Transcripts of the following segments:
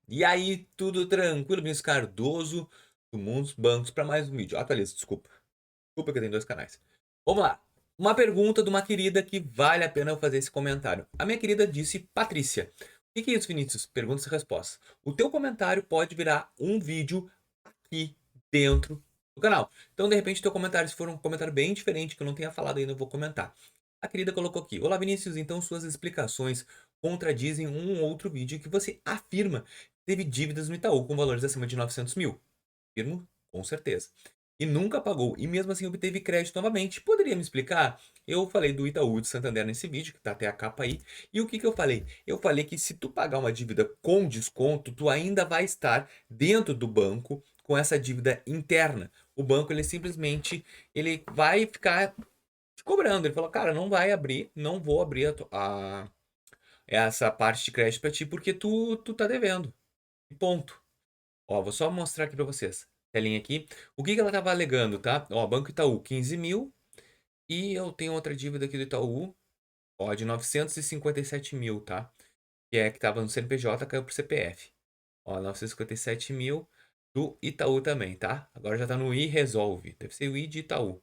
E aí, tudo tranquilo? Vinícius Cardoso, do Mundos Bancos, para mais um vídeo. Atualiza, desculpa. Desculpa que eu tenho dois canais. Vamos lá. Uma pergunta de uma querida que vale a pena eu fazer esse comentário. A minha querida disse Patrícia. O que é isso, Vinícius? Perguntas e respostas. O teu comentário pode virar um vídeo aqui dentro do canal. Então, de repente, teu comentário, se for um comentário bem diferente, que eu não tenha falado ainda, eu vou comentar. A querida colocou aqui: Olá, Vinícius, então suas explicações contradizem um outro vídeo que você afirma que teve dívidas no Itaú com valores acima de 900 mil. Afirmo, com certeza. E nunca pagou, e mesmo assim obteve crédito novamente. Poderia me explicar? Eu falei do Itaú de Santander nesse vídeo, que tá até a capa aí. E o que que eu falei? Eu falei que se tu pagar uma dívida com desconto, tu ainda vai estar dentro do banco com essa dívida interna. O banco, ele simplesmente, ele vai ficar te cobrando. Ele falou, cara, não vai abrir, não vou abrir essa parte de crédito para ti porque tu tá devendo. E ponto. Ó, vou só mostrar aqui para vocês. Telinha aqui. O que que ela tava alegando, tá? Ó, Banco Itaú, 15 mil. E eu tenho outra dívida aqui do Itaú, ó, de 957 mil, tá? Que é que tava no CNPJ, caiu pro CPF. Ó, 957 mil do Itaú também, tá? Agora já tá no I Resolve. Deve ser o I de Itaú.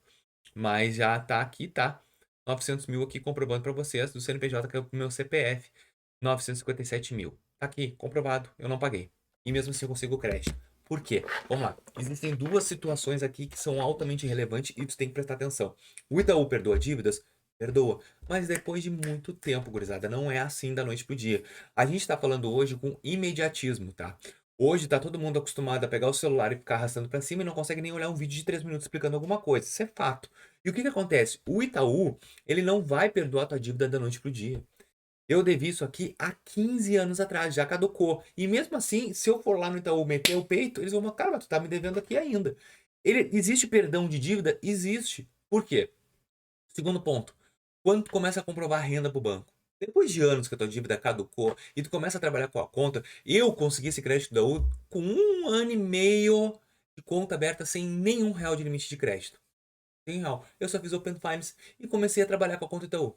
Mas já tá aqui, tá? 900 mil aqui comprovando para vocês. Do CNPJ caiu pro meu CPF. 957 mil. Tá aqui, comprovado. Eu não paguei. E mesmo assim eu consigo o crédito. Por quê? Vamos lá. Existem duas situações aqui que são altamente relevantes e tu tem que prestar atenção. O Itaú perdoa dívidas? Perdoa. Mas depois de muito tempo, gurizada. Não é assim da noite pro dia. A gente tá falando hoje com imediatismo, tá? Hoje tá todo mundo acostumado a pegar o celular e ficar arrastando para cima e não consegue nem olhar um vídeo de 3 minutos explicando alguma coisa. Isso é fato. E o que que acontece? O Itaú, ele não vai perdoar a tua dívida da noite pro dia. Eu devi isso aqui há 15 anos atrás, já caducou. E mesmo assim, se eu for lá no Itaú meter o peito, eles vão falar, cara, mas tu tá me devendo aqui ainda. Existe perdão de dívida? Existe. Por quê? Segundo ponto, quando tu começa a comprovar renda pro banco, depois de anos que a tua dívida caducou e tu começa a trabalhar com a conta, eu consegui esse crédito da U com 1 ano e meio de conta aberta sem nenhum real de limite de crédito. Sem real. Eu só fiz Open Finance e comecei a trabalhar com a conta Itaú.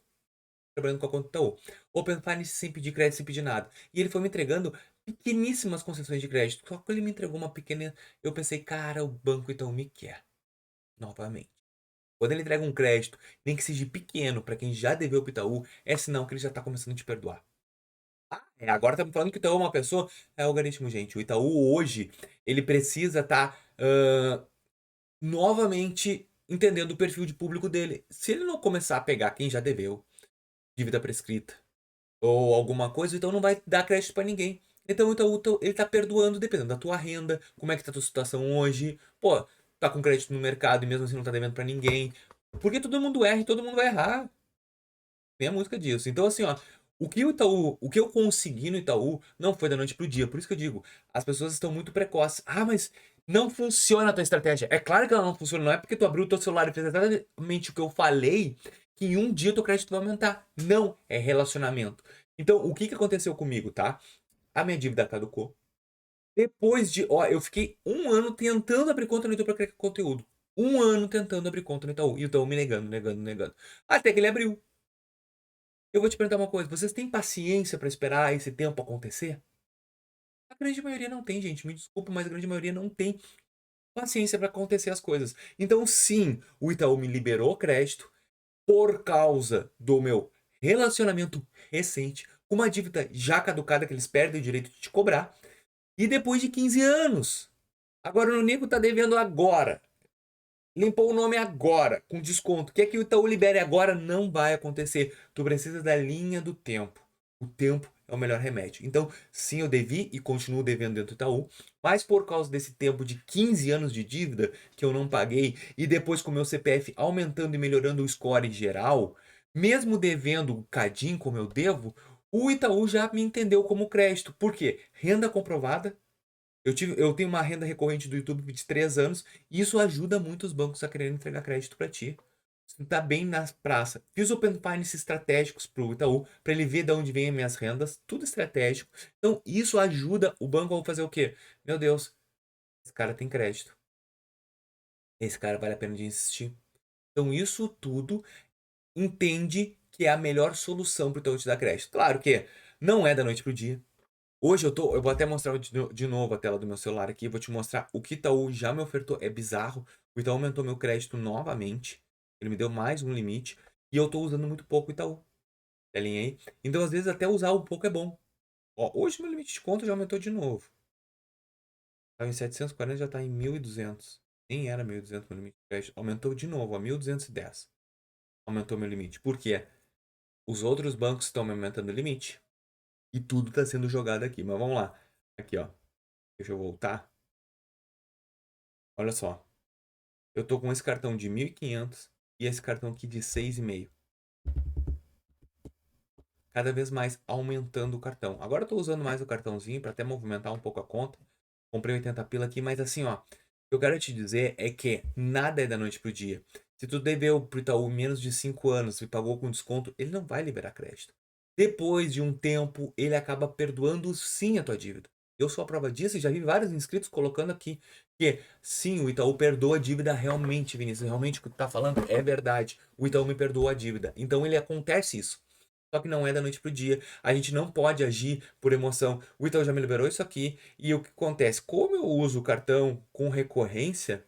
Trabalhando com a conta Itaú. Open Finance sem pedir crédito, sem pedir nada. E ele foi me entregando pequeníssimas concessões de crédito. Só que ele me entregou uma pequena. Eu pensei, cara, o banco Itaú me quer. Novamente. Quando ele entrega um crédito, nem que seja pequeno, para quem já deveu pro Itaú, é sinal que ele já tá começando a te perdoar. Agora estamos falando que o Itaú é uma pessoa. É algoritmo, gente. O Itaú hoje, ele precisa estar novamente entendendo o perfil de público dele. Se ele não começar a pegar quem já deveu, dívida prescrita, ou alguma coisa, então não vai dar crédito para ninguém. Então, ele tá perdoando dependendo da tua renda, como é que tá a tua situação hoje. Pô, tá com crédito no mercado e mesmo assim não tá devendo para ninguém. Porque todo mundo erra e todo mundo vai errar. Tem a música disso. Então, assim, ó, o que eu consegui no Itaú não foi da noite pro dia. Por isso que eu digo, as pessoas estão muito precoces. Ah, mas não funciona a tua estratégia. É claro que ela não funciona. Não é porque tu abriu o teu celular e fez exatamente o que eu falei que em um dia o teu crédito vai aumentar. Não, é relacionamento. Então, o que que aconteceu comigo, tá? A minha dívida caducou. Depois de, ó, eu fiquei 1 ano tentando abrir conta no Itaú pra criar conteúdo. 1 ano tentando abrir conta no Itaú. E o Itaú me negando, negando, negando. Até que ele abriu. Eu vou te perguntar uma coisa, vocês têm paciência para esperar esse tempo acontecer? A grande maioria não tem, gente. Me desculpa, mas a grande maioria não tem paciência para acontecer as coisas. Então, sim, o Itaú me liberou crédito por causa do meu relacionamento recente, com uma dívida já caducada que eles perdem o direito de te cobrar, e depois de 15 anos. Agora o Nico tá devendo agora. Limpou o nome agora, com desconto. Quer que o Itaú libere agora? Não vai acontecer. Tu precisa da linha do tempo. O tempo é o melhor remédio. Então, sim, eu devi e continuo devendo dentro do Itaú, mas por causa desse tempo de 15 anos de dívida que eu não paguei e depois com o meu CPF aumentando e melhorando o score geral, mesmo devendo o cadinho como eu devo, o Itaú já me entendeu como crédito. Por quê? Renda comprovada, eu tenho uma renda recorrente do YouTube de 3 anos e isso ajuda muito os bancos a querer entregar crédito para ti. Você tá bem na praça. Fiz Open Finance estratégicos pro Itaú para ele ver de onde vêm as minhas rendas, tudo estratégico. Então isso ajuda o banco a fazer o quê? Meu Deus, esse cara tem crédito. Esse cara vale a pena de insistir. Então isso tudo entende que é a melhor solução para o Itaú te dar crédito. Claro que não é da noite pro dia. Hoje eu vou até mostrar de novo a tela do meu celular aqui, vou te mostrar o que Itaú já me ofertou, é bizarro. O Itaú aumentou meu crédito novamente, ele me deu mais um limite, e eu tô usando muito pouco o Itaú. Telinha aí. Então, às vezes, até usar um pouco é bom. Ó, hoje meu limite de conta já aumentou de novo. Tava em 740, já tá em 1.200. Nem era 1.200 meu limite de crédito. Aumentou de novo, a 1.210. Aumentou meu limite. Por quê? Os outros bancos estão me aumentando o limite. E tudo tá sendo jogado aqui. Mas vamos lá. Aqui, ó. Deixa eu voltar. Olha só. Eu tô com esse cartão de 1.500 e esse cartão aqui de 6,5. Cada vez mais aumentando o cartão. Agora eu tô usando mais o cartãozinho para até movimentar um pouco a conta. Comprei 80 pila aqui, mas assim, ó. O que eu quero te dizer é que nada é da noite pro dia. Se tu deveu pro Itaú menos de 5 anos e pagou com desconto, ele não vai liberar crédito. Depois de um tempo, ele acaba perdoando sim a tua dívida. Eu sou a prova disso e já vi vários inscritos colocando aqui que sim, o Itaú perdoa a dívida realmente, Vinícius. Realmente o que tu tá falando é verdade. O Itaú me perdoou a dívida. Então ele acontece isso. Só que não é da noite pro dia. A gente não pode agir por emoção. O Itaú já me liberou isso aqui. E o que acontece? Como eu uso o cartão com recorrência,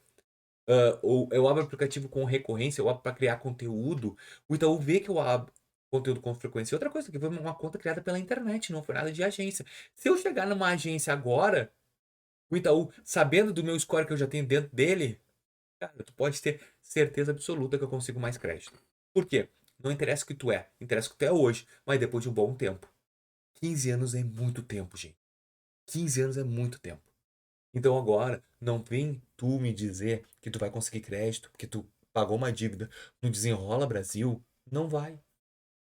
ou eu abro o aplicativo com recorrência, eu abro para criar conteúdo, o Itaú vê que eu abro conteúdo com frequência. Outra coisa, que foi uma conta criada pela internet, não foi nada de agência. Se eu chegar numa agência agora, o Itaú, sabendo do meu score que eu já tenho dentro dele, cara, tu pode ter certeza absoluta que eu consigo mais crédito. Por quê? Não interessa o que tu é, interessa o que tu é hoje, mas depois de um bom tempo. 15 anos é muito tempo, gente. 15 anos é muito tempo. Então agora, não vem tu me dizer que tu vai conseguir crédito, porque tu pagou uma dívida no Desenrola Brasil. Não vai.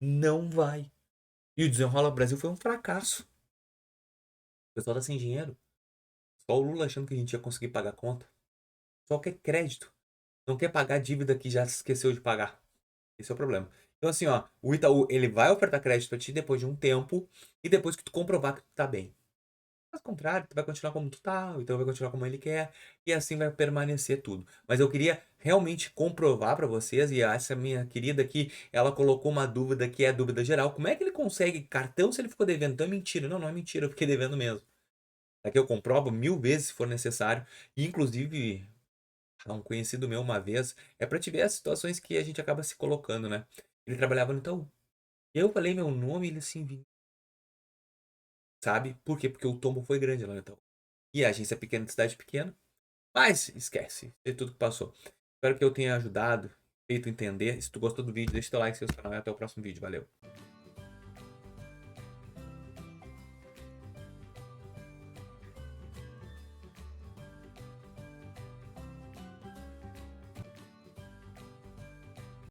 Não vai. E o Desenrola Brasil foi um fracasso. O pessoal tá sem dinheiro. Só o Lula achando que a gente ia conseguir pagar a conta. Só quer crédito. Não quer pagar a dívida que já esqueceu de pagar. Esse é o problema. Então assim, ó, o Itaú, ele vai ofertar crédito pra ti depois de um tempo e depois que tu comprovar que tu tá bem. Caso contrário, tu vai continuar como tu tá, então vai continuar como ele quer, e assim vai permanecer tudo. Mas eu queria realmente comprovar para vocês, e essa minha querida aqui, ela colocou uma dúvida que é a dúvida geral. Como é que ele consegue cartão se ele ficou devendo? Então é mentira. Não, não é mentira, eu fiquei devendo mesmo. Aqui eu comprovo 1.000 vezes se for necessário. E inclusive, um conhecido meu uma vez, é para te ver as situações que a gente acaba se colocando, né? Ele trabalhava no Itaú. E eu falei meu nome e ele assim, sabe? Por quê? Porque o tombo foi grande lá no Itaú. E a agência é pequena, de cidade pequena. Mas esquece de tudo que passou. Espero que eu tenha ajudado, feito entender. Se tu gostou do vídeo, deixa teu like, se inscreve no canal e até o próximo vídeo. Valeu!